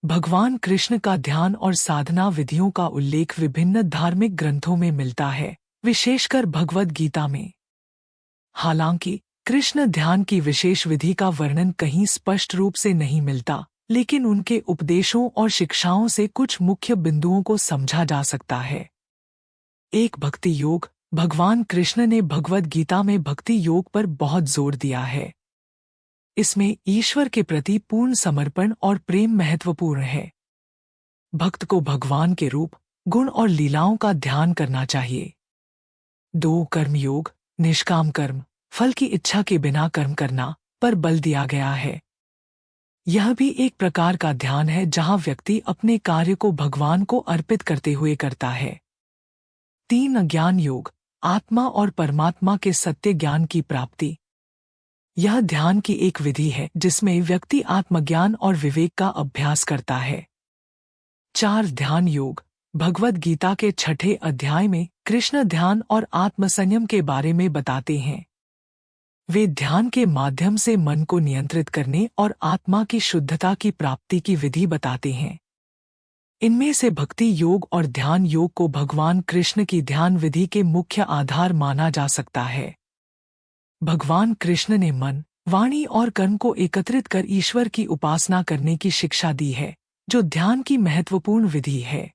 भगवान कृष्ण का ध्यान और साधना विधियों का उल्लेख विभिन्न धार्मिक ग्रंथों में मिलता है, विशेषकर भगवद गीता में। हालांकि कृष्ण ध्यान की विशेष विधि का वर्णन कहीं स्पष्ट रूप से नहीं मिलता, लेकिन उनके उपदेशों और शिक्षाओं से कुछ मुख्य बिंदुओं को समझा जा सकता है। एक भक्ति योग। भगवान कृष्ण ने भगवद गीता में भक्ति योग पर बहुत जोर दिया है। इसमें ईश्वर के प्रति पूर्ण समर्पण और प्रेम महत्वपूर्ण है। भक्त को भगवान के रूप, गुण और लीलाओं का ध्यान करना चाहिए। 2 कर्मयोग। निष्काम कर्म, फल की इच्छा के बिना कर्म करना, पर बल दिया गया है। यह भी एक प्रकार का ध्यान है जहां व्यक्ति अपने कार्य को भगवान को अर्पित करते हुए करता है। 3 अज्ञान योग। आत्मा और परमात्मा के सत्य ज्ञान की प्राप्ति। यह ध्यान की एक विधि है जिसमें व्यक्ति आत्मज्ञान और विवेक का अभ्यास करता है। 4 ध्यान योग। भगवद गीता के 6ठे अध्याय में कृष्ण ध्यान और आत्मसंयम के बारे में बताते हैं। वे ध्यान के माध्यम से मन को नियंत्रित करने और आत्मा की शुद्धता की प्राप्ति की विधि बताते हैं। इनमें से भक्ति योग और ध्यान योग को भगवान कृष्ण की ध्यान विधि के मुख्य आधार माना जा सकता है। भगवान कृष्ण ने मन, वाणी और कर्म को एकत्रित कर ईश्वर की उपासना करने की शिक्षा दी है, जो ध्यान की महत्वपूर्ण विधि है।